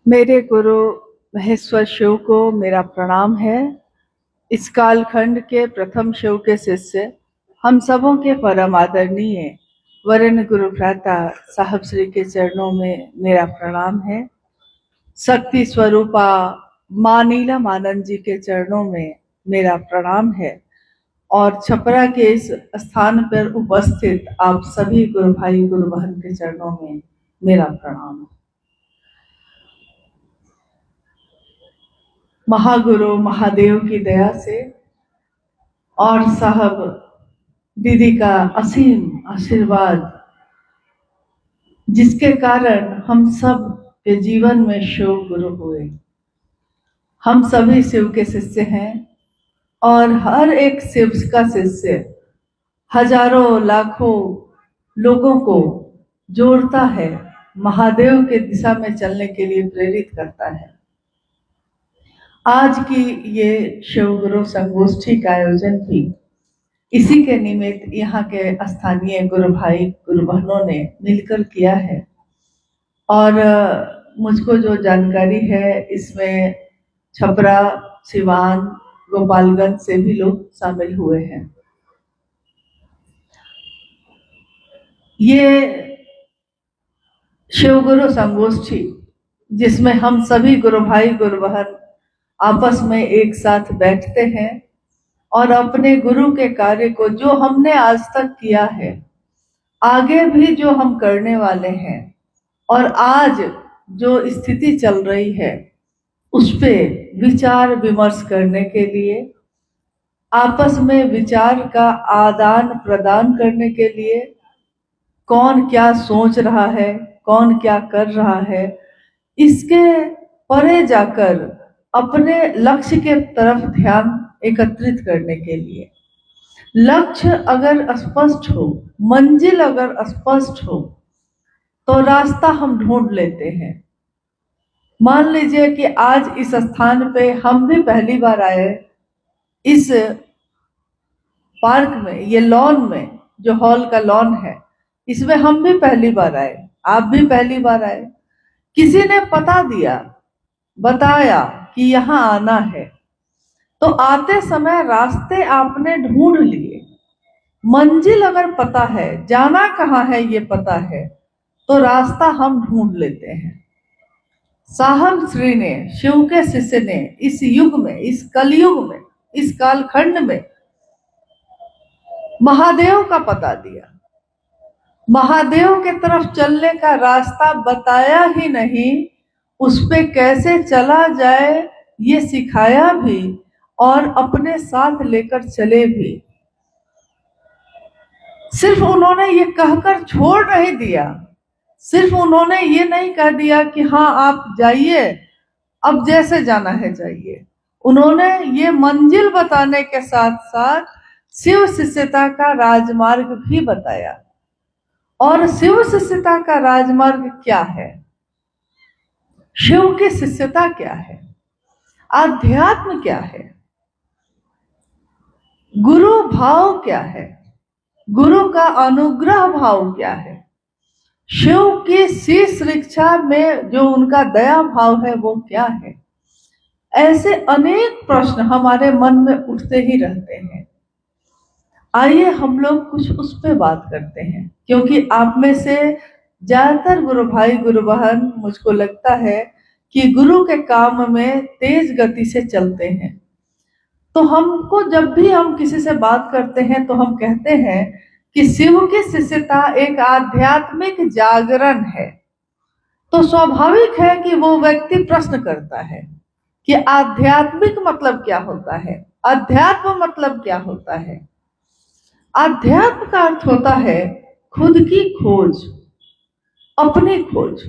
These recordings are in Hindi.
मेरे गुरु महेश्वर शिव को मेरा प्रणाम है। इस कालखंड के प्रथम शिव के शिष्य, हम सबों के परम आदरणीय वरेण्य गुरु भ्राता साहब श्री के चरणों में मेरा प्रणाम है। शक्ति स्वरूपा मां नीलम आनंद जी के चरणों में मेरा प्रणाम है और छपरा के इस स्थान पर उपस्थित आप सभी गुरु भाई गुरु बहन के चरणों में मेरा प्रणाम है। महागुरु महादेव की दया से और साहब दीदी का असीम आशीर्वाद, जिसके कारण हम सब के जीवन में शिव गुरु हुए। हम सभी शिव के शिष्य हैं और हर एक शिव का शिष्य हजारों लाखों लोगों को जोड़ता है, महादेव के दिशा में चलने के लिए प्रेरित करता है। आज की ये शिव गुरु संगोष्ठी का आयोजन भी इसी के निमित्त यहाँ के स्थानीय गुरु भाई गुरु बहनों ने मिलकर किया है। और मुझको जो जानकारी है, इसमें छपरा, सिवान, गोपालगंज से भी लोग शामिल हुए हैं। ये शिव गुरु संगोष्ठी, जिसमें हम सभी गुरु भाई गुरु बहन आपस में एक साथ बैठते हैं और अपने गुरु के कार्य को, जो हमने आज तक किया है, आगे भी जो हम करने वाले हैं और आज जो स्थिति चल रही है, उस पे विचार विमर्श करने के लिए, आपस में विचार का आदान प्रदान करने के लिए, कौन क्या सोच रहा है, कौन क्या कर रहा है, इसके परे जाकर अपने लक्ष्य के तरफ ध्यान एकत्रित करने के लिए। लक्ष्य अगर स्पष्ट हो, मंजिल अगर स्पष्ट हो, तो रास्ता हम ढूंढ लेते हैं। मान लीजिए कि आज इस स्थान पे हम भी पहली बार आए, इस पार्क में, ये लॉन में, जो हॉल का लॉन है, इसमें हम भी पहली बार आए, आप भी पहली बार आए। किसी ने पता दिया, बताया कि यहाँ आना है, तो आते समय रास्ते आपने ढूंढ लिए। मंजिल अगर पता है, जाना कहाँ है ये पता है, तो रास्ता हम ढूंढ लेते हैं। साहब श्री ने, शिव के शिष्य ने, इस युग में, इस कलयुग में, इस कालखंड में महादेव का पता दिया, महादेव के तरफ चलने का रास्ता बताया ही नहीं, उस पे कैसे चला जाए ये सिखाया भी और अपने साथ लेकर चले भी। सिर्फ उन्होंने ये कहकर छोड़ नहीं दिया, सिर्फ उन्होंने ये नहीं कह दिया कि हाँ आप जाइए, अब जैसे जाना है जाइए। उन्होंने ये मंजिल बताने के साथ साथ शिव शिष्यता का राजमार्ग भी बताया। और शिव शिष्यता का राजमार्ग क्या है, शिव की शिष्यता क्या है, आध्यात्म क्या है, गुरु भाव क्या है, गुरु का अनुग्रह भाव क्या है, शिव की शीश रिक्षा में जो उनका दया भाव है वो क्या है। ऐसे अनेक प्रश्न हमारे मन में उठते ही रहते हैं। आइए हम लोग कुछ उस पे बात करते हैं, क्योंकि आप में से ज्यादातर गुरु भाई गुरु बहन, मुझको लगता है कि गुरु के काम में तेज गति से चलते हैं। तो हमको जब भी हम किसी से बात करते हैं तो हम कहते हैं कि शिव की शिष्यता एक आध्यात्मिक जागरण है। तो स्वाभाविक है कि वो व्यक्ति प्रश्न करता है कि आध्यात्मिक मतलब क्या होता है, अध्यात्म मतलब क्या होता है। अध्यात्म का अर्थ होता है खुद की खोज, अपनी खोज।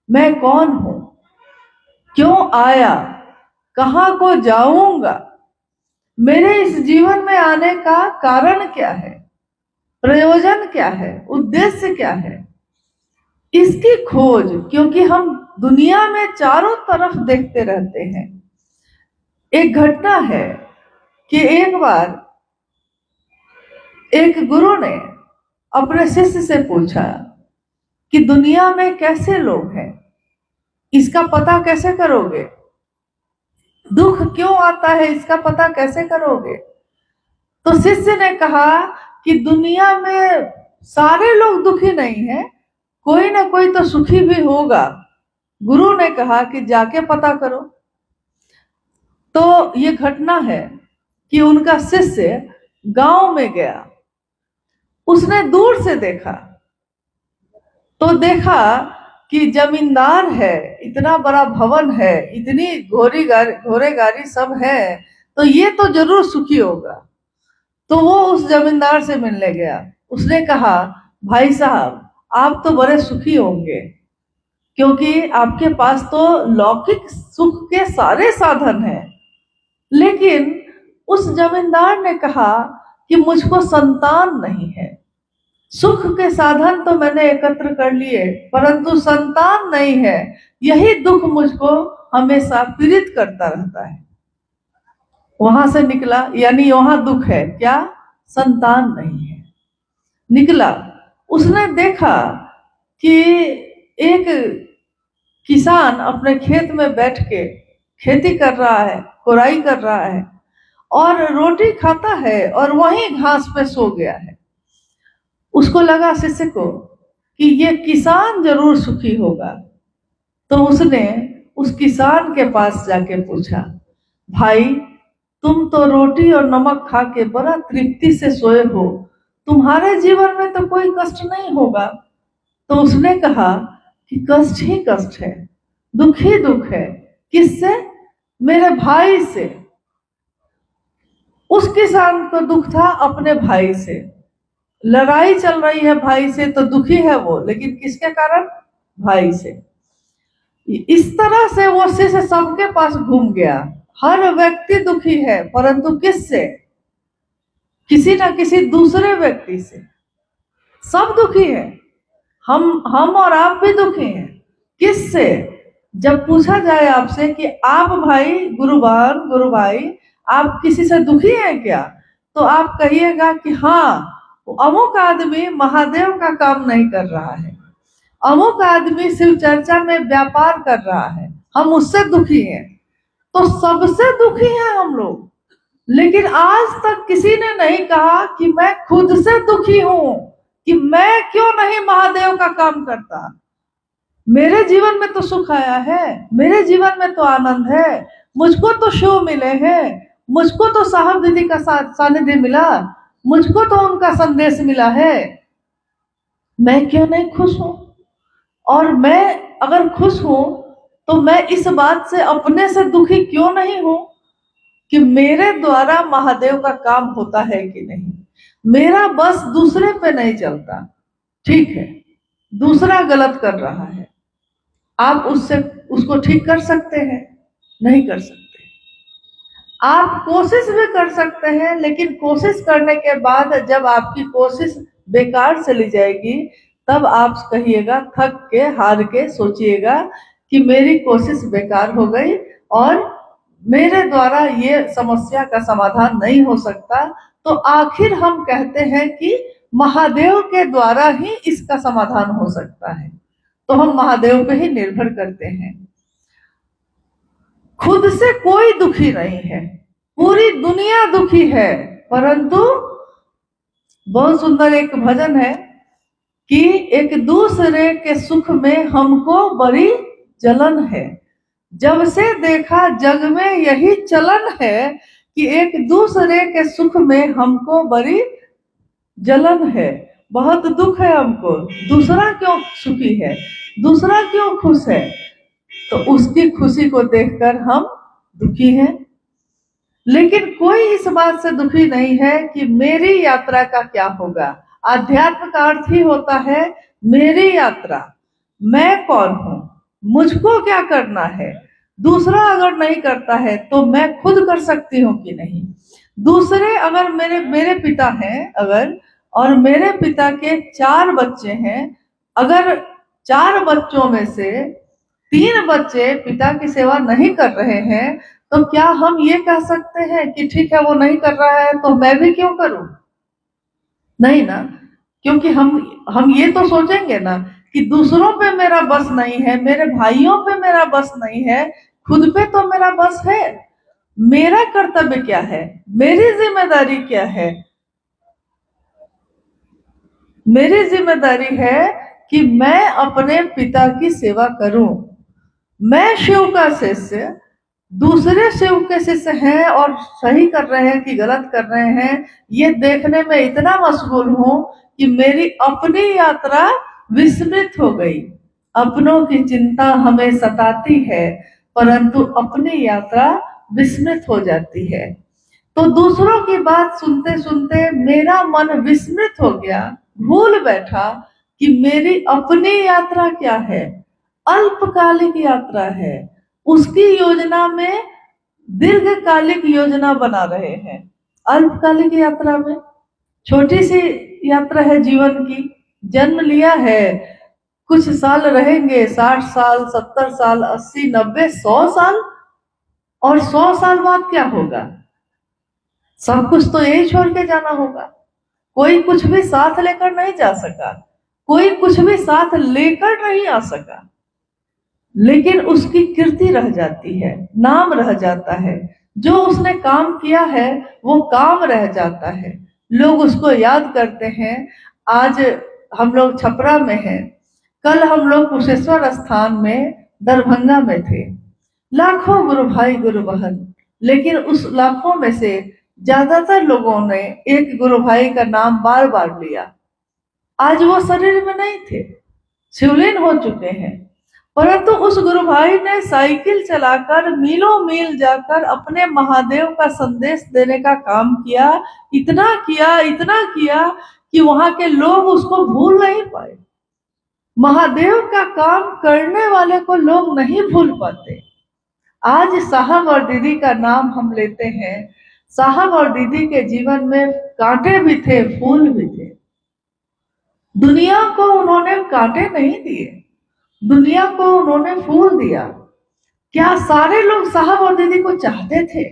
मैं कौन हूं, क्यों आया, कहां को जाऊंगा, मेरे इस जीवन में आने का कारण क्या है, प्रयोजन क्या है, उद्देश्य क्या है, इसकी खोज। क्योंकि हम दुनिया में चारों तरफ देखते रहते हैं। एक घटना है कि एक बार एक गुरु ने अपने शिष्य से पूछा कि दुनिया में कैसे लोग हैं, इसका पता कैसे करोगे? दुख क्यों आता है इसका पता कैसे करोगे? तो शिष्य ने कहा कि दुनिया में सारे लोग दुखी नहीं है, कोई ना कोई तो सुखी भी होगा। गुरु ने कहा कि जाके पता करो। तो ये घटना है कि उनका शिष्य गांव में गया, उसने दूर से देखा, तो देखा कि जमींदार है, इतना बड़ा भवन है, इतनी घोड़े गाड़ी सब है, तो ये तो जरूर सुखी होगा। तो वो उस जमींदार से मिलने गया। उसने कहा, भाई साहब आप तो बड़े सुखी होंगे, क्योंकि आपके पास तो लौकिक सुख के सारे साधन हैं। लेकिन उस जमींदार ने कहा कि मुझको संतान नहीं है। सुख के साधन तो मैंने एकत्र कर लिए, परंतु संतान नहीं है। यही दुख मुझको हमेशा पीड़ित करता रहता है। वहां से निकला, यानी वहां दुख है क्या? संतान नहीं है। निकला, उसने देखा कि एक किसान अपने खेत में बैठ के खेती कर रहा है, कोराई कर रहा है और रोटी खाता है और वहीं घास पे सो गया है। उसको लगा शिष्य को कि ये किसान जरूर सुखी होगा। तो उसने उस किसान के पास जाके पूछा, भाई तुम तो रोटी और नमक खा के बड़ा तृप्ति से सोए हो, तुम्हारे जीवन में तो कोई कष्ट नहीं होगा? तो उसने कहा कि कष्ट ही कष्ट है, दुख ही दुख है। किससे? मेरे भाई से। उस किसान को दुख था अपने भाई से, लड़ाई चल रही है भाई से, तो दुखी है वो, लेकिन किसके कारण? भाई से। इस तरह से वो शिष्य सबके पास घूम गया। हर व्यक्ति दुखी है, परंतु किससे? किसी ना किसी दूसरे व्यक्ति से। सब दुखी है, हम और आप भी दुखी हैं। किससे? जब पूछा जाए आपसे कि आप भाई गुरुवान गुरु भाई आप किसी से दुखी हैं क्या, तो आप कहिएगा कि हाँ, अमुक आदमी महादेव का काम नहीं कर रहा है, अमुक आदमी शिव चर्चा में व्यापार कर रहा है, हम उससे दुखी हैं। तो सबसे दुखी हैं हम लोग। लेकिन आज तक किसी ने नहीं कहा कि मैं खुद से दुखी हूं, कि मैं क्यों नहीं महादेव का काम करता। मेरे जीवन में तो सुख आया है, मेरे जीवन में तो आनंद है, मुझको तो शो मिले हैं, मुझको तो साहब दीदी का सानिध्य मिला, मुझको तो उनका संदेश मिला है, मैं क्यों नहीं खुश हूं? और मैं अगर खुश हूं तो मैं इस बात से अपने से दुखी क्यों नहीं हूं कि मेरे द्वारा महादेव का काम होता है कि नहीं। मेरा बस दूसरे पे नहीं चलता। ठीक है, दूसरा गलत कर रहा है, आप उसको ठीक कर सकते हैं? नहीं कर सकते। आप कोशिश भी कर सकते हैं, लेकिन कोशिश करने के बाद जब आपकी कोशिश बेकार चली जाएगी, तब आप कहिएगा, थक के हार के सोचिएगा कि मेरी कोशिश बेकार हो गई और मेरे द्वारा ये समस्या का समाधान नहीं हो सकता। तो आखिर हम कहते हैं कि महादेव के द्वारा ही इसका समाधान हो सकता है, तो हम महादेव पे ही निर्भर करते हैं। खुद से कोई दुखी नहीं है, पूरी दुनिया दुखी है, परंतु बहुत सुंदर एक भजन है कि एक दूसरे के सुख में हमको बड़ी जलन है। जब से देखा जग में यही चलन है कि एक दूसरे के सुख में हमको बड़ी जलन है, बहुत दुख है हमको। दूसरा क्यों सुखी है, दूसरा क्यों खुश है, तो उसकी खुशी को देखकर हम दुखी हैं। लेकिन कोई इस बात से दुखी नहीं है कि मेरी यात्रा का क्या होगा। आध्यात्म का अर्थ ही होता है मेरी यात्रा, मैं कौन हूं, मुझको क्या करना है। दूसरा अगर नहीं करता है तो मैं खुद कर सकती हूँ कि नहीं। दूसरे अगर मेरे पिता हैं अगर, और मेरे पिता के 4 बच्चे हैं, अगर 4 बच्चों में से 3 बच्चे पिता की सेवा नहीं कर रहे हैं, तो क्या हम ये कह सकते हैं कि ठीक है वो नहीं कर रहा है तो मैं भी क्यों करूं? नहीं ना, क्योंकि हम ये तो सोचेंगे ना कि दूसरों पे मेरा बस नहीं है, मेरे भाइयों पे मेरा बस नहीं है, खुद पे तो मेरा बस है। मेरा कर्तव्य क्या है, मेरी जिम्मेदारी क्या है? मेरी जिम्मेदारी है कि मैं अपने पिता की सेवा करूं। मैं शिव का शिष्य, दूसरे शिव के शिष्य हैं और सही कर रहे हैं कि गलत कर रहे हैं, ये देखने में इतना मशगूल हूं कि मेरी अपनी यात्रा विस्मृत हो गई। अपनों की चिंता हमें सताती है, परंतु अपनी यात्रा विस्मृत हो जाती है। तो दूसरों की बात सुनते सुनते मेरा मन विस्मृत हो गया, भूल बैठा कि मेरी अपनी यात्रा क्या है, अल्पकालिक यात्रा है। उसकी योजना में दीर्घकालिक योजना बना रहे हैं। अल्पकालिक यात्रा में छोटी सी यात्रा है जीवन की, जन्म लिया है, कुछ साल रहेंगे, 60 साल, 70 साल, 80, 90, 100 साल, और 100 साल बाद क्या होगा? सब कुछ तो यही छोड़ के जाना होगा। कोई कुछ भी साथ लेकर नहीं जा सका, कोई कुछ भी साथ लेकर नहीं आ सका, लेकिन उसकी कीर्ति रह जाती है, नाम रह जाता है। जो उसने काम किया है वो काम रह जाता है, लोग उसको याद करते हैं। आज हम लोग छपरा में हैं, कल हम लोग कुशेश्वर स्थान में दरभंगा में थे। लाखों गुरु भाई गुरु बहन, लेकिन उस लाखों में से ज्यादातर लोगों ने एक गुरु भाई का नाम बार बार लिया। आज वो शरीर में नहीं थे, शिवलीन हो चुके हैं, परंतु उस गुरु भाई ने साइकिल चलाकर मीलों मील जाकर अपने महादेव का संदेश देने का काम किया। इतना किया कि वहां के लोग उसको भूल नहीं पाए। महादेव का काम करने वाले को लोग नहीं भूल पाते। आज साहब और दीदी का नाम हम लेते हैं। साहब और दीदी के जीवन में कांटे भी थे, फूल भी थे। दुनिया को उन्होंने कांटे नहीं दिए, दुनिया को उन्होंने फूल दिया। क्या सारे लोग साहब और दीदी को चाहते थे?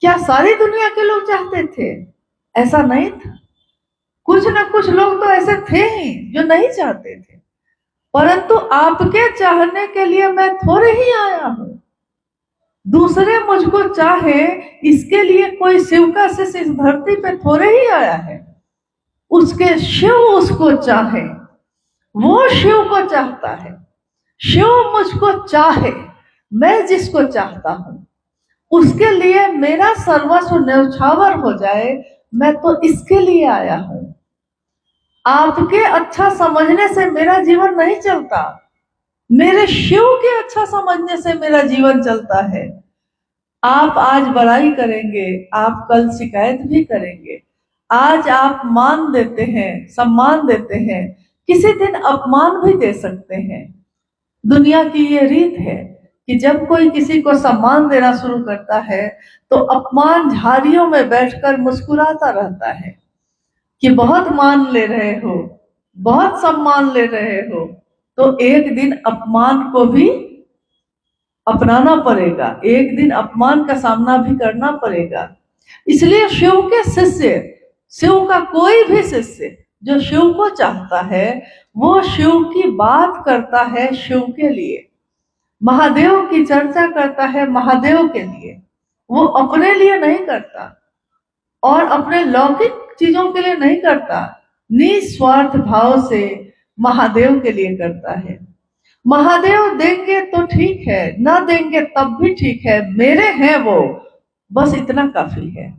क्या सारी दुनिया के लोग चाहते थे? ऐसा नहीं था। कुछ न कुछ लोग तो ऐसे थे ही जो नहीं चाहते थे, परंतु आपके चाहने के लिए मैं थोड़े ही आया हूं। दूसरे मुझको चाहे, इसके लिए कोई शिव का शिष्य इस धरती पे थोड़े ही आया है। उसके शिव उसको चाहे, वो शिव को चाहता है। शिव मुझको चाहे, मैं जिसको चाहता हूं, उसके लिए मेरा सर्वस्व न्यौछावर हो जाए, मैं तो इसके लिए आया हूं। आपके अच्छा समझने से मेरा जीवन नहीं चलता, मेरे शिव के अच्छा समझने से मेरा जीवन चलता है। आप आज बड़ाई करेंगे, आप कल शिकायत भी करेंगे। आज आप मान देते हैं, सम्मान देते हैं, किसी दिन अपमान भी दे सकते हैं। दुनिया की ये रीत है कि जब कोई किसी को सम्मान देना शुरू करता है तो अपमान झाड़ियों में बैठकर मुस्कुराता रहता है कि बहुत मान ले रहे हो, बहुत सम्मान ले रहे हो, तो एक दिन अपमान को भी अपनाना पड़ेगा, एक दिन अपमान का सामना भी करना पड़ेगा। इसलिए शिव के शिष्य, शिव का कोई भी शिष्य जो शिव को चाहता है, वो शिव की बात करता है शिव के लिए, महादेव की चर्चा करता है महादेव के लिए। वो अपने लिए नहीं करता और अपने लौकिक चीजों के लिए नहीं करता, निस्वार्थ भाव से महादेव के लिए करता है। महादेव देंगे तो ठीक है, ना देंगे तब भी ठीक है, मेरे हैं वो, बस इतना काफी है।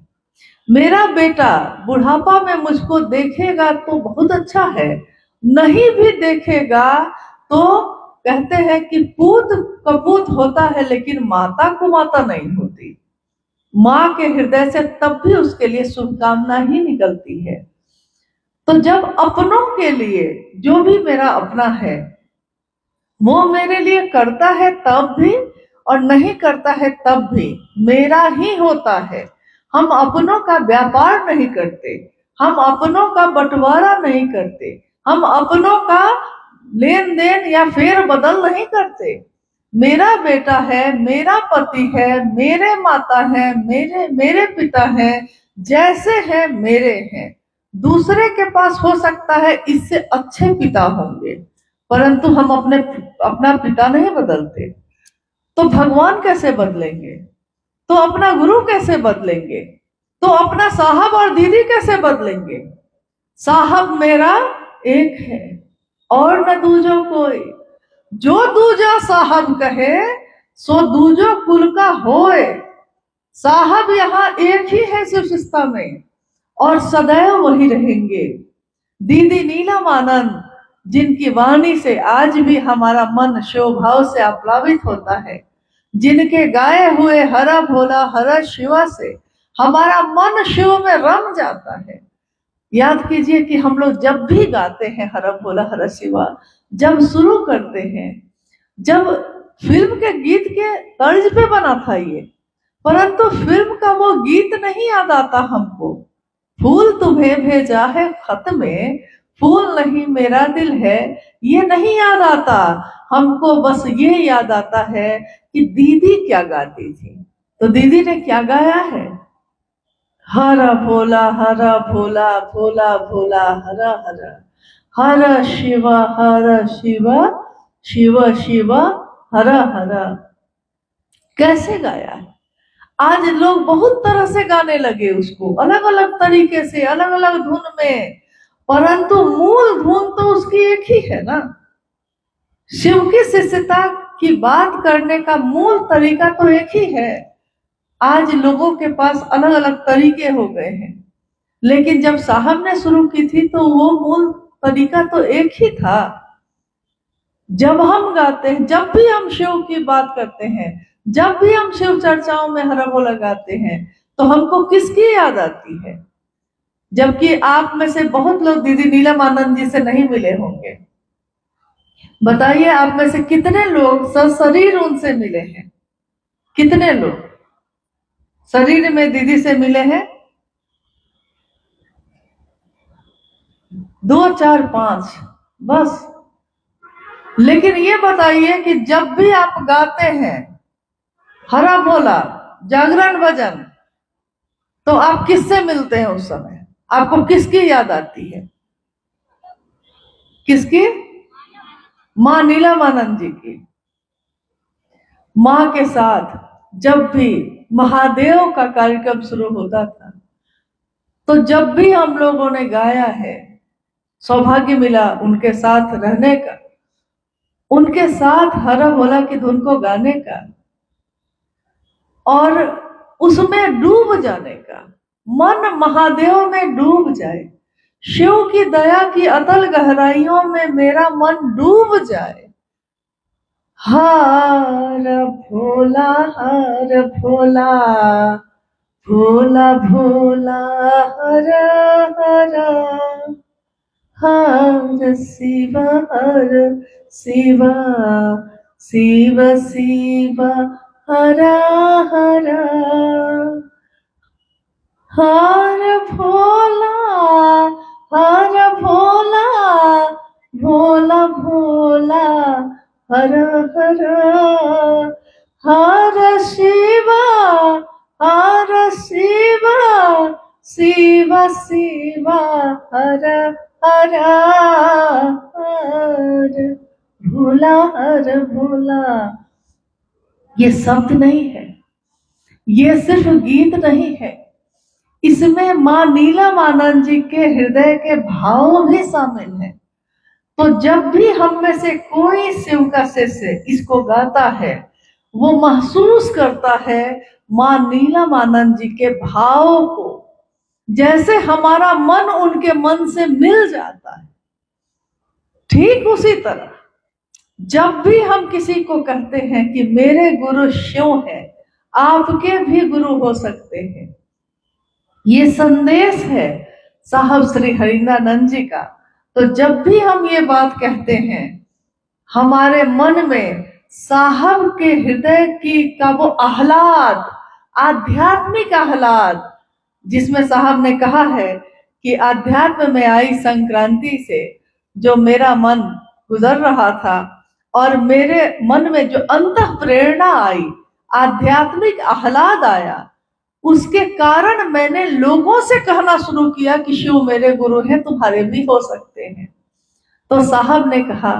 मेरा बेटा बुढ़ापा में मुझको देखेगा तो बहुत अच्छा है, नहीं भी देखेगा तो कहते हैं कि पूत कपूत होता है लेकिन माता को माता नहीं होती। माँ के हृदय से तब भी उसके लिए शुभकामना ही निकलती है। तो जब अपनों के लिए, जो भी मेरा अपना है वो मेरे लिए करता है तब भी और नहीं करता है तब भी मेरा ही होता है। हम अपनों का व्यापार नहीं करते, हम अपनों का बंटवारा नहीं करते, हम अपनों का लेन देन या फेर बदल नहीं करते। मेरा बेटा है, मेरा पति है, मेरे माता है, मेरे पिता है, जैसे हैं मेरे हैं। दूसरे के पास हो सकता है इससे अच्छे पिता होंगे, परंतु हम अपना पिता नहीं बदलते, तो भगवान कैसे बदलेंगे? तो अपना गुरु कैसे बदलेंगे? तो अपना साहब और दीदी कैसे बदलेंगे? साहब मेरा एक है और न दूजो कोई, जो दूजा साहब कहे सो दूजो कुल का होए। साहब यहाँ एक ही है सृष्टि में और सदैव वही रहेंगे। दीदी नीलम आनंद, जिनकी वाणी से आज भी हमारा मन शिव भाव से आप्लावित होता है, जिनके गाए हुए हरा भोला हरा शिवा से हमारा मन शिव में रम जाता है। याद कीजिए कि हम लोग जब भी गाते हैं हरा भोला हरा शिवा, जब शुरू करते हैं, जब फिल्म के गीत के तर्ज पे बना था ये, परंतु फिल्म का वो गीत नहीं याद आता हमको। फूल तुम्हें भेजा है खत में, फूल नहीं मेरा दिल है, ये नहीं याद आता हमको। बस ये याद आता है कि दीदी क्या गाती थी। तो दीदी ने क्या गाया है? हरा भोला भोला भोला हरा हरा, हरा शिवा शिव शिव हरा हरा। कैसे गाया है? आज लोग बहुत तरह से गाने लगे उसको, अलग अलग तरीके से, अलग अलग धुन में, परंतु मूल धुन तो उसकी एक ही है ना। शिव की शिष्यता की बात करने का मूल तरीका तो एक ही है। आज लोगों के पास अलग अलग तरीके हो गए हैं, लेकिन जब साहब ने शुरू की थी तो वो मूल तरीका तो एक ही था। जब हम गाते हैं, जब भी हम शिव की बात करते हैं, जब भी हम शिव चर्चाओं में हरा भोला गाते हैं, तो हमको किसकी याद आती है? जबकि आप में से बहुत लोग दीदी नीलम आनंद जी से नहीं मिले होंगे। बताइए, आप में से कितने लोग सशरीर उनसे मिले हैं? कितने लोग शरीर में दीदी से मिले हैं? 2 4 5 बस। लेकिन ये बताइए कि जब भी आप गाते हैं हरा भोला जागरण भजन, तो आप किससे मिलते हैं उस समय? आपको किसकी याद आती है? किसकी? माँ नीलम आनंद जी की। माँ के साथ जब भी महादेव का कार्यक्रम शुरू होता था, तो जब भी हम लोगों ने गाया है, सौभाग्य मिला उनके साथ रहने का, उनके साथ हरा भोला की धुन को गाने का और उसमें डूब जाने का। मन महादेव में डूब जाए, शिव की दया की अतल गहराइयों में मेरा मन डूब जाए। हर भोला भोला भोला हर हर, हर शिवा शिवा शिव शिव हरा हरा, हर भोला भोला भोला भोला हर हर, हर शिवा शिव शिव हर हर, हर भोला। ये शब्द नहीं है, ये सिर्फ गीत नहीं है, इसमें माँ नीलम आनंद जी के हृदय के भाव भी शामिल हैं। तो जब भी हम में से कोई शिव का शिष्य इसको गाता है, वो महसूस करता है माँ नीलम आनंद जी के भाव को, जैसे हमारा मन उनके मन से मिल जाता है। ठीक उसी तरह जब भी हम किसी को कहते हैं कि मेरे गुरु शिव हैं, आपके भी गुरु हो सकते हैं, ये संदेश है साहब श्री हरिंद्रानंद जी का। तो जब भी हम ये बात कहते हैं, हमारे मन में साहब के हृदय की का वो आह्लाद, आध्यात्मिक आह्लाद, जिसमें साहब ने कहा है कि आध्यात्म में आई संक्रांति से जो मेरा मन गुजर रहा था और मेरे मन में जो अंतः प्रेरणा आई, आध्यात्मिक आह्लाद आया, उसके कारण मैंने लोगों से कहना शुरू किया कि शिव मेरे गुरु हैं, तुम्हारे भी हो सकते हैं। तो साहब ने कहा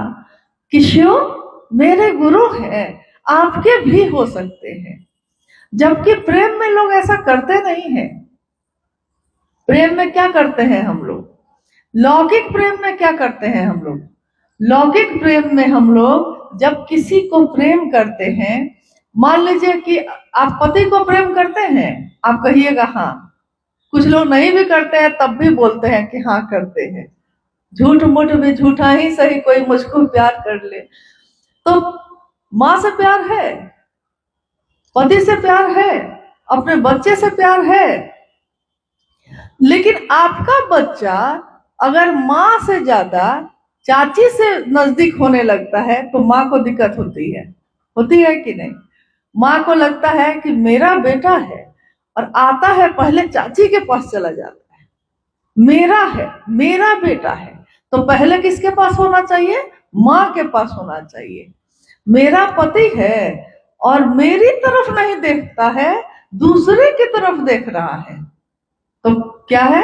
कि शिव मेरे गुरु हैं, आपके भी हो सकते हैं। जबकि प्रेम में लोग ऐसा करते नहीं हैं। प्रेम में क्या करते हैं हम लोग? लौकिक प्रेम में क्या करते हैं हम लोग? लौकिक प्रेम में हम लोग जब किसी को प्रेम करते हैं, मान लीजिए कि आप पति को प्रेम करते हैं, आप कहिएगा हाँ। कुछ लोग नहीं भी करते हैं तब भी बोलते हैं कि हाँ करते हैं। झूठ मूठ भी झूठा ही सही, कोई मुझको प्यार कर ले। तो माँ से प्यार है, पति से प्यार है, अपने बच्चे से प्यार है। लेकिन आपका बच्चा अगर माँ से ज्यादा चाची से नजदीक होने लगता है तो माँ को दिक्कत होती है कि नहीं? माँ को लगता है कि मेरा बेटा है और आता है पहले चाची के पास चला जाता है। मेरा है, मेरा बेटा है, तो पहले किसके पास होना चाहिए? माँ के पास होना चाहिए। मेरा पति है और मेरी तरफ नहीं देखता है, दूसरे की तरफ देख रहा है, तो क्या है?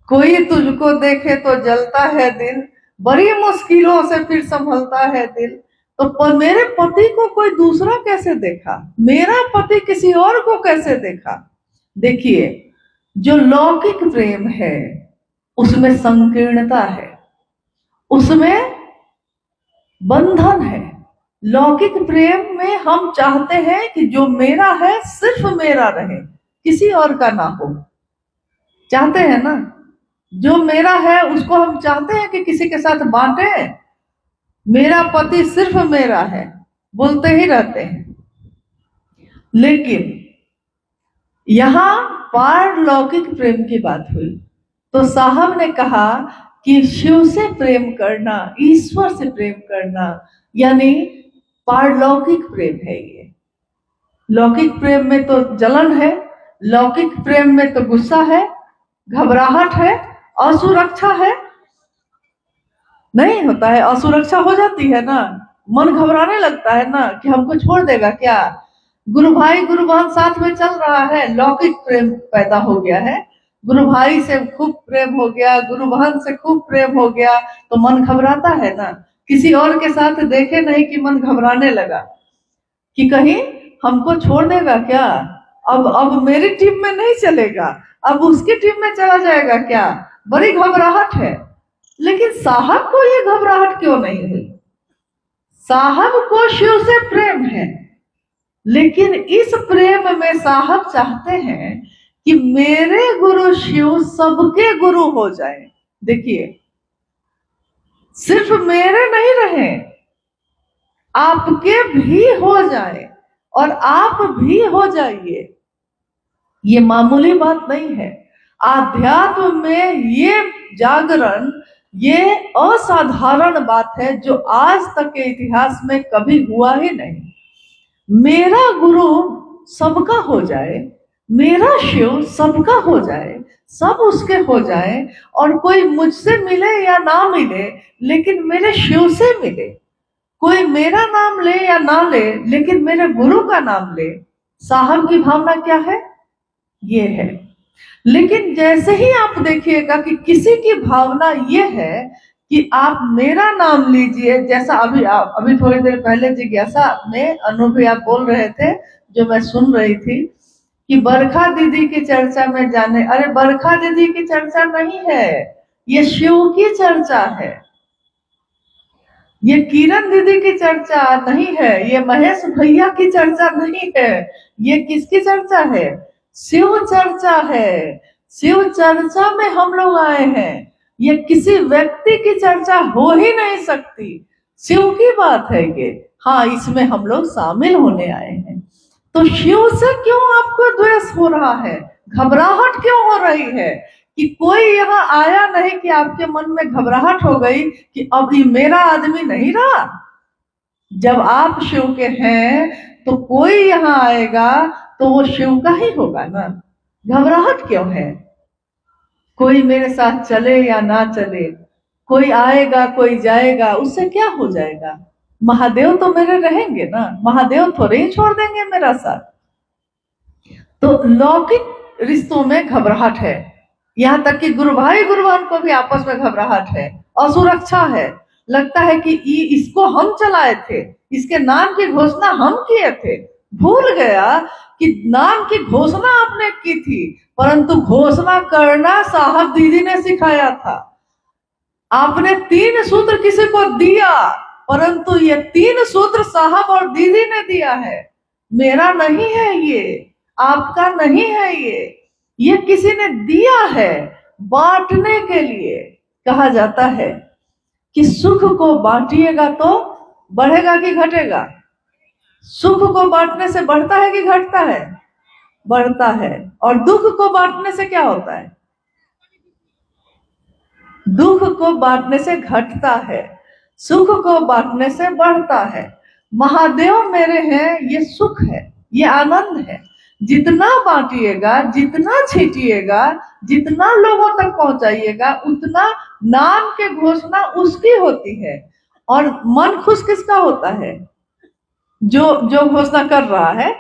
कोई तुझको देखे तो जलता है दिल, बड़ी मुश्किलों से फिर संभलता है दिल। तो मेरे पति को कोई दूसरा कैसे देखा, मेरा पति किसी और को कैसे देखा? देखिए, जो लौकिक प्रेम है उसमें संकीर्णता है, उसमें बंधन है। लौकिक प्रेम में हम चाहते हैं कि जो मेरा है सिर्फ मेरा रहे, किसी और का ना हो। चाहते हैं ना? जो मेरा है उसको हम चाहते हैं कि किसी के साथ बांटे। मेरा पति सिर्फ मेरा है बोलते ही रहते हैं। लेकिन यहां पारलौकिक प्रेम की बात हुई तो साहब ने कहा कि शिव से प्रेम करना, ईश्वर से प्रेम करना, यानी पारलौकिक प्रेम है ये। लौकिक प्रेम में तो जलन है, लौकिक प्रेम में तो गुस्सा है, घबराहट है, असुरक्षा है। नहीं होता है? असुरक्षा हो जाती है ना, मन घबराने लगता है ना कि हमको छोड़ देगा क्या। गुरु भाई गुरु बहन साथ में चल रहा है, लौकिक प्रेम पैदा हो गया है, गुरु भाई से खूब प्रेम हो गया, गुरु बहन से खूब प्रेम हो गया, तो मन घबराता है ना। किसी और के साथ देखे नहीं कि मन घबराने लगा कि कहीं हमको छोड़ देगा क्या, अब मेरी टीम में नहीं चलेगा, अब उसकी टीम में चला जाएगा क्या, बड़ी घबराहट है। लेकिन साहब को ये घबराहट क्यों नहीं हुई? साहब को शिव से प्रेम है, लेकिन इस प्रेम में साहब चाहते हैं कि मेरे गुरु शिव सबके गुरु हो जाए। देखिए, सिर्फ मेरे नहीं रहे, आपके भी हो जाए और आप भी हो जाइए। ये मामूली बात नहीं है। आध्यात्म में ये जागरण, ये असाधारण बात है जो आज तक के इतिहास में कभी हुआ ही नहीं। मेरा गुरु सबका हो जाए, मेरा शिव सबका हो जाए, सब उसके हो जाए, और कोई मुझसे मिले या ना मिले लेकिन मेरे शिव से मिले। कोई मेरा नाम ले या ना ले लेकिन मेरे गुरु का नाम ले। साहब की भावना क्या है? ये है। लेकिन जैसे ही आप देखिएगा कि किसी की भावना ये है कि आप मेरा नाम लीजिए, जैसा अभी थोड़ी देर पहले जिज्ञासा में अनुभव आप बोल रहे थे, जो मैं सुन रही थी कि बरखा दीदी की चर्चा में जाने। अरे बरखा दीदी की चर्चा नहीं है, ये शिव की चर्चा है। ये किरण दीदी की चर्चा नहीं है, ये महेश भैया की चर्चा नहीं है। ये किसकी चर्चा है? शिव चर्चा है। शिव चर्चा में हम लोग आए हैं। ये किसी व्यक्ति की चर्चा हो ही नहीं सकती, शिव की बात है ये। हाँ, इसमें हम लोग शामिल होने आए हैं। तो शिव से क्यों आपको द्वेष हो रहा है, घबराहट क्यों हो रही है? कि कोई यहाँ आया नहीं कि आपके मन में घबराहट हो गई कि अब ये मेरा आदमी नहीं रहा। जब आप शिव के हैं तो कोई यहाँ आएगा तो वो शिव का ही होगा ना। घबराहट क्यों है? कोई मेरे साथ चले या ना चले, कोई आएगा कोई जाएगा, उससे क्या हो जाएगा? महादेव तो मेरे रहेंगे ना, महादेव थोड़े ही छोड़ देंगे मेरा साथ। तो लौकिक रिश्तों में घबराहट है, यहाँ तक कि गुरु भाई गुरु बहन को भी आपस में घबराहट है, असुरक्षा है, लगता है कि इसको हम चलाए थे, इसके नाम की घोषणा हम किए थे। भूल गया कि नाम की घोषणा आपने की थी, परंतु घोषणा करना साहब दीदी ने सिखाया था। आपने 3 सूत्र किसी को दिया, परंतु ये 3 सूत्र साहब और दीदी ने दिया है। मेरा नहीं है ये, आपका नहीं है ये किसी ने दिया है बांटने के लिए। कहा जाता है कि सुख को बांटिएगा तो बढ़ेगा कि घटेगा? सुख को बांटने से बढ़ता है कि घटता है? बढ़ता है। और दुख को बांटने से क्या होता है? दुख को बांटने से घटता है, सुख को बांटने से बढ़ता है। महादेव मेरे हैं, ये सुख है, ये आनंद है। जितना बांटिएगा, जितना छीटिएगा, जितना लोगों तक पहुंचाइएगा, उतना नाम के घोषणा उसकी होती है। और मन खुश किसका होता है? जो जो घोषणा कर रहा है।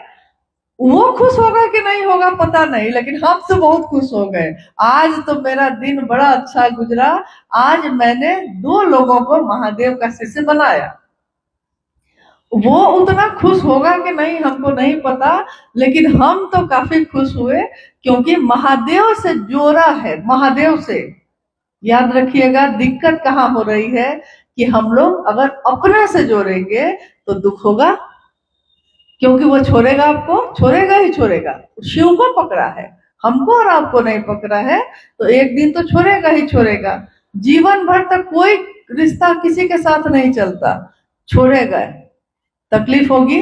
वो खुश होगा कि नहीं होगा पता नहीं, लेकिन हम तो बहुत खुश हो गए। आज तो मेरा दिन बड़ा अच्छा गुजरा। आज मैंने 2 लोगों को महादेव का शिष्य बनाया। वो उतना खुश होगा कि नहीं हमको नहीं पता, लेकिन हम तो काफी खुश हुए, क्योंकि महादेव से जोड़ा है। महादेव से याद रखिएगा, दिक्कत कहाँ हो रही है कि हम लोग अगर अपने से जोड़ेंगे तो दुख होगा, क्योंकि वो छोड़ेगा, आपको छोड़ेगा ही छोड़ेगा। शिव को पकड़ा है, हमको और आपको नहीं पकड़ा है, तो एक दिन तो छोड़ेगा ही छोड़ेगा। जीवन भर तक कोई रिश्ता किसी के साथ नहीं चलता, छोड़ेगा, तकलीफ होगी।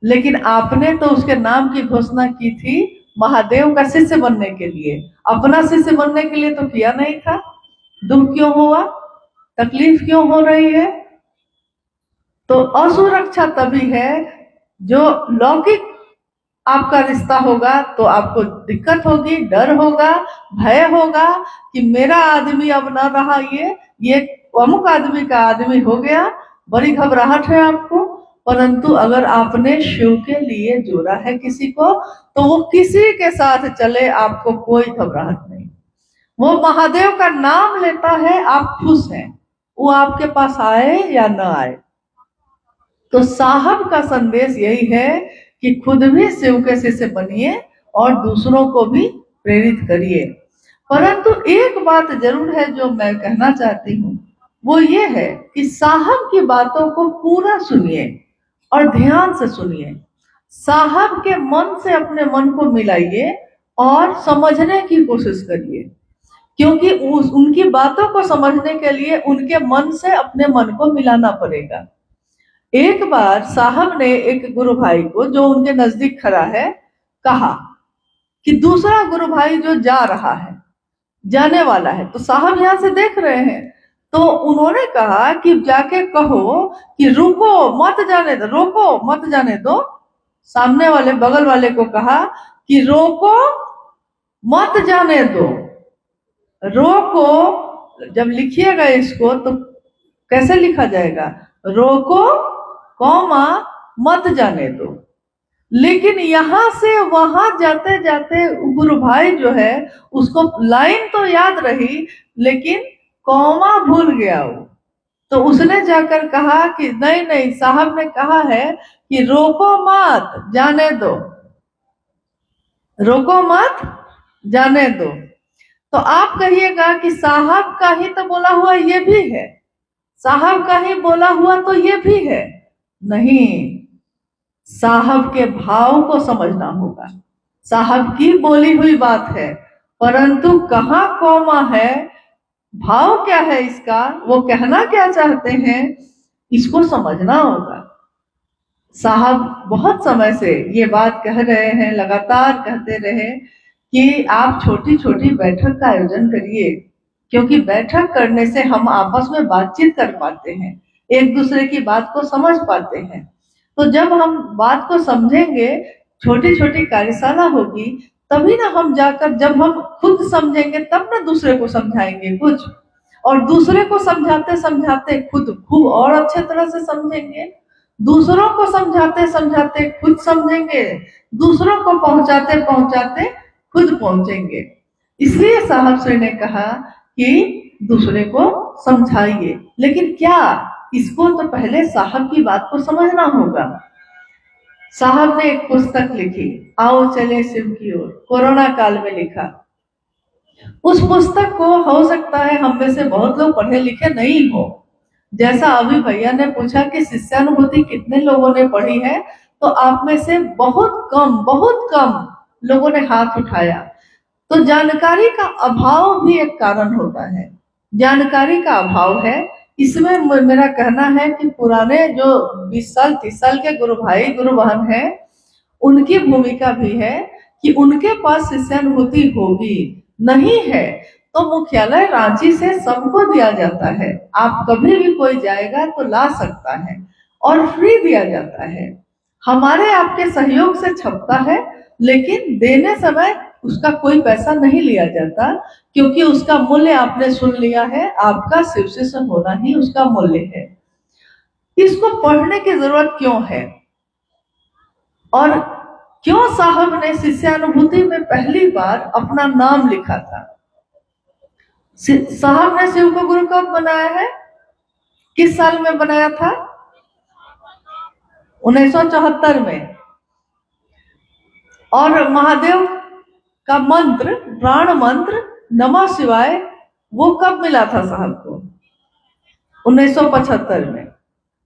लेकिन आपने तो उसके नाम की घोषणा की थी महादेव का शिष्य बनने के लिए, अपना शिष्य बनने के लिए तो किया नहीं था। दुख क्यों हुआ? तकलीफ क्यों हो रही है? तो असुरक्षा तभी है जो लौकिक आपका रिश्ता होगा तो आपको दिक्कत होगी, डर होगा, भय होगा कि मेरा आदमी अब ना रहा, ये अमुक आदमी का आदमी हो गया, बड़ी घबराहट है आपको। परंतु अगर आपने शिव के लिए जोड़ा है किसी को, तो वो किसी के साथ चले, आपको कोई घबराहट नहीं। वो महादेव का नाम लेता है, आप खुश हैं, वो आपके पास आए या ना आए। तो साहब का संदेश यही है कि खुद भी शिव के शिष्य बनिए और दूसरों को भी प्रेरित करिए। परंतु एक बात जरूर है जो मैं कहना चाहती हूँ, वो ये है कि साहब की बातों को पूरा सुनिए और ध्यान से सुनिए। साहब के मन से अपने मन को मिलाइए और समझने की कोशिश करिए, क्योंकि उनकी बातों को समझने के लिए उनके मन से अपने मन को मिलाना पड़ेगा। एक बार साहब ने एक गुरु भाई को, जो उनके नजदीक खड़ा है, कहा कि दूसरा गुरु भाई जो जा रहा है, जाने वाला है, तो साहब यहाँ से देख रहे हैं, तो उन्होंने कहा कि जाके कहो कि रुको मत जाने दो, रोको मत जाने दो। सामने वाले बगल वाले को कहा कि रोको मत जाने दो। रोको जब लिखिएगा इसको तो कैसे लिखा जाएगा? रोको कौमा मत जाने दो। लेकिन यहां से वहां जाते जाते गुरु भाई जो है, उसको लाइन तो याद रही, लेकिन कौमा भूल गया वो। तो उसने जाकर कहा कि नहीं नहीं, साहब ने कहा है कि रोको मत जाने दो, रोको मत जाने दो। तो आप कहिएगा कि साहब का ही तो बोला हुआ ये भी है, साहब का ही बोला हुआ तो ये भी है। नहीं, साहब के भाव को समझना होगा। साहब की बोली हुई बात है, परंतु कहाँ कौमा है, भाव क्या है इसका, वो कहना क्या चाहते हैं, इसको समझना होगा। साहब बहुत समय से ये बात कह रहे हैं, लगातार कहते रहे कि आप छोटी छोटी बैठक का आयोजन करिए, क्योंकि बैठक करने से हम आपस में बातचीत कर पाते हैं, एक दूसरे की बात को समझ पाते हैं। तो जब हम बात को समझेंगे, छोटी छोटी कार्यशाला होगी, तभी ना हम जाकर, जब हम खुद समझेंगे तब ना दूसरे को समझाएंगे कुछ, और दूसरे को समझाते समझाते खुद खूब और अच्छे तरह से समझेंगे, दूसरों को समझाते समझाते खुद समझेंगे, दूसरों को पहुंचाते पहुंचाते खुद पहुंचेंगे। इसलिए साहब श्री ने कहा कि दूसरे को समझाइए। लेकिन क्या, इसको तो पहले साहब की बात को समझना होगा। साहब ने एक पुस्तक लिखी, आओ चले शिव की ओर, कोरोना काल में लिखा। उस पुस्तक को हो सकता है हम में से बहुत लोग पढ़े लिखे नहीं हो। जैसा अभी भैया ने पूछा कि शिष्यानुभूति कितने लोगों ने पढ़ी है, तो आप में से बहुत कम लोगों ने हाथ उठाया। तो जानकारी का अभाव भी एक कारण होता है, जानकारी का अभाव है। इसमें मेरा कहना है कि पुराने जो 20 साल 30 साल के गुरु भाई गुरु बहन हैं, उनकी भूमिका भी है कि उनके पास शिष्यानुभूति होगी। नहीं है तो मुख्यालय रांची से सबको दिया जाता है, आप कभी भी कोई जाएगा तो ला सकता है और फ्री दिया जाता है। हमारे आपके सहयोग से छपता है, लेकिन देने समय उसका कोई पैसा नहीं लिया जाता, क्योंकि उसका मूल्य आपने सुन लिया है, आपका शिव शिष्य होना ही उसका मूल्य है। इसको पढ़ने की जरूरत क्यों है और क्यों साहब ने शिष्यानुभूति में पहली बार अपना नाम लिखा था? साहब ने शिव को गुरु कब बनाया है, किस साल में बनाया था? 1974 में। और महादेव का मंत्र, प्राण मंत्र नमः शिवाय, वो कब मिला था साहब को? 1975 में।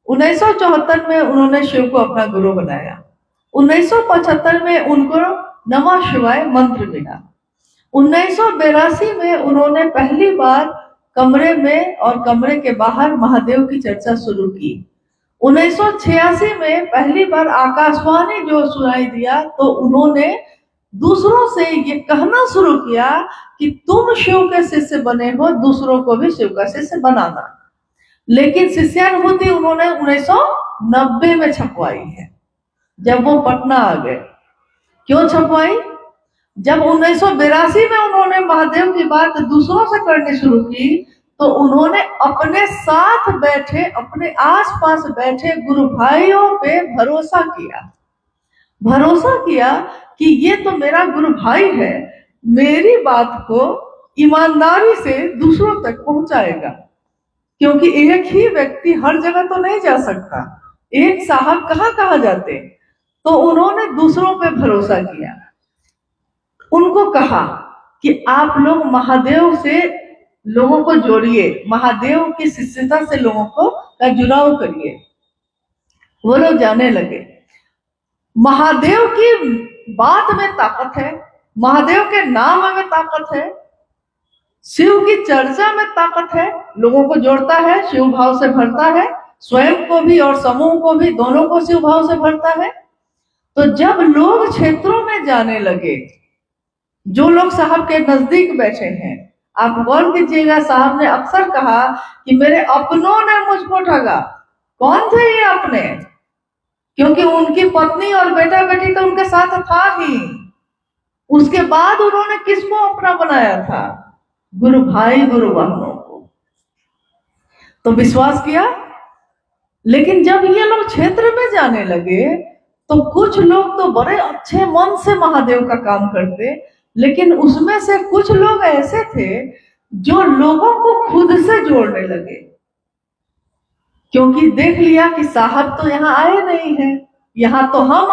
1974 में उन्होंने शिव को अपना गुरु बनाया। 1975 में उनको नमः शिवाय मंत्र मिला। 1982 में उन्होंने पहली बार कमरे में और कमरे के बाहर महादेव की चर्चा शुरू की। 1986 में पहली बार आकाशवाणी जो सुनाई दिया, तो उन्होंने दूसरों से ये कहना शुरू किया कि तुम शिव के शिष्य बने हो, दूसरों को भी शिव का शिष्य बनाना। लेकिन शिष्यानुभूति उन्होंने 1990 में छपवाई है, जब वो पटना आ गए। क्यों छपवाई? जब 1982 में उन्होंने महादेव की बात दूसरों से करनी शुरू की, तो उन्होंने अपने साथ बैठे, अपने आसपास बैठे गुरु भाइयों पे भरोसा किया कि ये तो मेरा गुरु भाई है, मेरी बात को ईमानदारी से दूसरों तक पहुंचाएगा। क्योंकि एक ही व्यक्ति हर जगह तो नहीं जा सकता, एक साहब कहाँ जाते। तो उन्होंने दूसरों पे भरोसा किया, उनको कहा कि आप लोग महादेव से लोगों को जोड़िए, महादेव की शिष्यता से लोगों को का जुड़ाव करिए। वो लोग जाने लगे। महादेव की बात में ताकत है, महादेव के नाम में ताकत है, शिव की चर्चा में ताकत है, लोगों को जोड़ता है, शिव भाव से भरता है, स्वयं को भी और समूह को भी, दोनों को शिव भाव से भरता है। तो जब लोग क्षेत्रों में जाने लगे, जो लोग साहब के नजदीक बैठे हैं, आप गौर कीजिएगा, साहब ने अक्सर कहा कि मेरे अपनों ने मुझको ठगा। कौन थे ये अपने? क्योंकि उनकी पत्नी और बेटा बेटी तो उनके साथ था ही। उसके बाद उन्होंने किसको अपना बनाया था? गुरु भाई गुरु बहनों को। तो विश्वास किया। लेकिन जब ये लोग क्षेत्र में जाने लगे, तो कुछ लोग तो बड़े अच्छे मन से महादेव का काम करते, लेकिन उसमें से कुछ लोग ऐसे थे जो लोगों को खुद से जोड़ने लगे। क्योंकि देख लिया कि साहब तो यहाँ आए नहीं है, यहाँ तो हम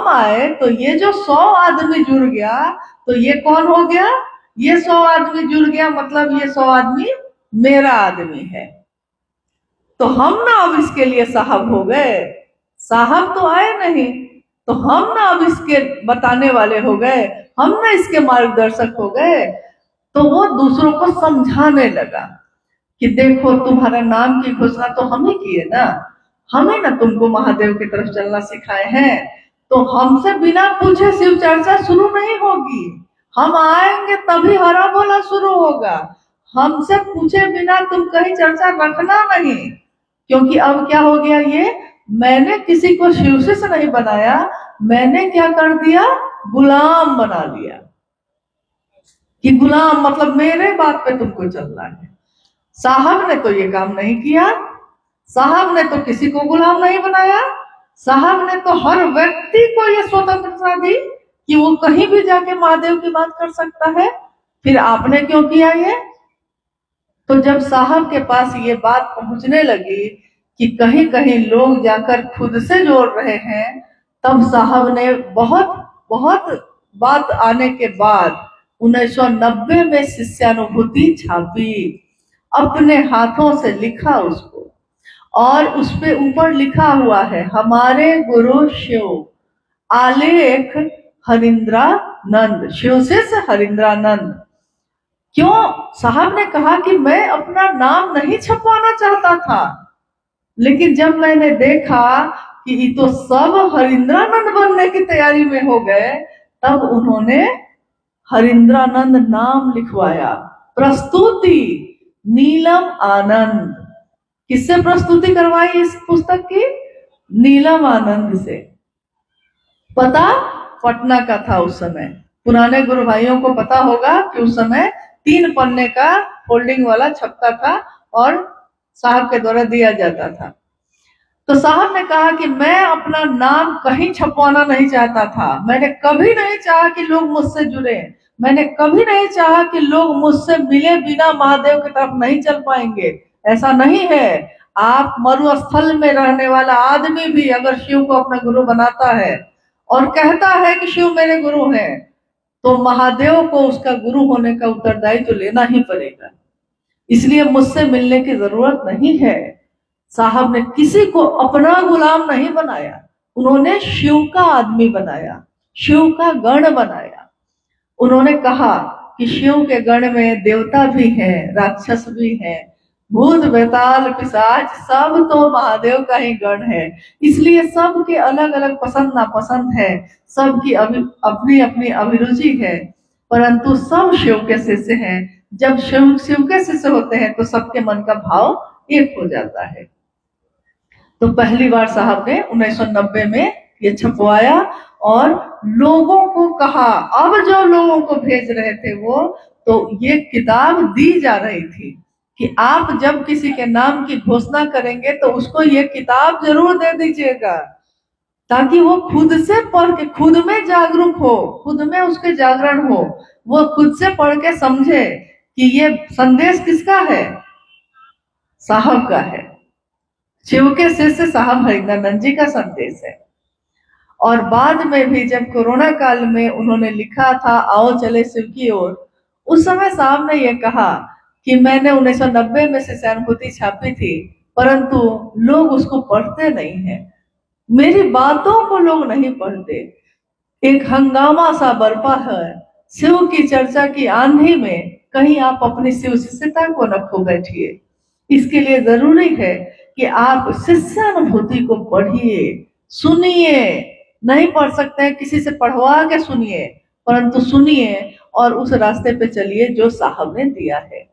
आए, तो ये जो 100 आदमी जुड़ गया, तो ये कौन हो गया? ये 100 आदमी जुड़ गया, मतलब ये 100 आदमी मेरा आदमी है। तो हम ना अब इसके लिए साहब हो गए, साहब तो आए नहीं, तो हम ना अब इसके बताने वाले हो गए, हम ना इसके मार्गदर्शक हो गए। तो वो दूसरों को समझाने लगा कि देखो, तुम्हारा नाम की घोषणा तो हम ही किए ना, हमें ना तुमको महादेव की तरफ चलना सिखाए हैं, तो हमसे बिना पूछे शिव चर्चा शुरू नहीं होगी। हम आएंगे तभी हरा बोला शुरू होगा, हमसे पूछे बिना तुम कहीं चर्चा रखना नहीं। क्योंकि अब क्या हो गया, ये मैंने किसी को शिव से नहीं बनाया, मैंने क्या कर दिया, गुलाम बना दिया। कि गुलाम मतलब मेरे बात पे तुमको चलना है। साहब ने तो ये काम नहीं किया, साहब ने तो किसी को गुलाम नहीं बनाया, साहब ने तो हर व्यक्ति को ये स्वतंत्रता दी कि वो कहीं भी जाके महादेव की बात कर सकता है। फिर आपने क्यों किया ये? तो जब साहब के पास ये बात पहुंचने लगी कि कहीं कहीं लोग जाकर खुद से जोड़ रहे हैं, तब साहब ने बहुत बहुत बात आने के बाद 1990 में शिष्यानुभूति छापी, अपने हाथों से लिखा उसको, और उस पे ऊपर लिखा हुआ है हमारे गुरु शिव, आलेख हरिंद्रानंद, शिव से हरिंद्रानंद। क्यों? साहब ने कहा कि मैं अपना नाम नहीं छपवाना चाहता था, लेकिन जब मैंने देखा कि ये तो सब हरिंद्रानंद बनने की तैयारी में हो गए, तब उन्होंने हरिंद्रानंद नाम लिखवाया। प्रस्तुति नीलम आनंद। किससे प्रस्तुति करवाई इस पुस्तक की? नीलम आनंद से। पता पटना का था उस समय। पुराने गुरु भाइयों को पता होगा कि उस समय 3 पन्ने का फोल्डिंग वाला छपता था और साहब के द्वारा दिया जाता था। तो साहब ने कहा कि मैं अपना नाम कहीं छपवाना नहीं चाहता था, मैंने कभी नहीं चाहा कि लोग मुझसे जुड़े, मैंने कभी नहीं चाहा कि लोग मुझसे मिले बिना महादेव की तरफ नहीं चल पाएंगे। ऐसा नहीं है। आप मरुस्थल में रहने वाला आदमी भी अगर शिव को अपना गुरु बनाता है और कहता है कि शिव मेरे गुरु हैं, तो महादेव को उसका गुरु होने का उत्तरदायित्व तो लेना ही पड़ेगा। इसलिए मुझसे मिलने की जरूरत नहीं है। साहब ने किसी को अपना गुलाम नहीं बनाया, उन्होंने शिव का आदमी बनाया, शिव का गण बनाया। उन्होंने कहा कि शिव के गण में देवता भी हैं, राक्षस भी हैं, भूत बेताल पिशाच सब तो महादेव का ही गण है। इसलिए सबके अलग अलग पसंद नापसंद है, सबकी अपनी अपनी अभिरुचि है, परंतु सब शिव के शिष्य हैं। जब शिव के शिष्य होते हैं तो सबके मन का भाव एक हो जाता है। तो पहली बार साहब ने 1990 में ये छपवाया और लोगों को कहा, अब जो लोगों को भेज रहे थे वो, तो ये किताब दी जा रही थी कि आप जब किसी के नाम की घोषणा करेंगे तो उसको ये किताब जरूर दे दीजिएगा, ताकि वो खुद से पढ़ के खुद में जागरूक हो, खुद में उसके जागरण हो, वो खुद से पढ़ के समझे कि ये संदेश किसका है? साहब का है। शिव के शिष्य साहब हरिंद्रानंद जी का संदेश है। और बाद में भी जब कोरोना काल में उन्होंने लिखा था आओ चले शिव की ओर, उस समय साहब ने यह कहा कि मैंने 1990 में शिष्यानुभूति छापी थी, परंतु लोग उसको पढ़ते नहीं हैं, मेरी बातों को लोग नहीं पढ़ते। एक हंगामा सा बरपा है शिव की चर्चा की आंधी में, कहीं आप अपनी शिव शिष्यता को न खो बैठिए। इसके लिए जरूरी है कि आप शिष्यानुभूति को पढ़िए, सुनिए। नहीं पढ़ सकते हैं किसी से पढ़वा के सुनिए, परंतु सुनिए और उस रास्ते पे चलिए जो साहब ने दिया है।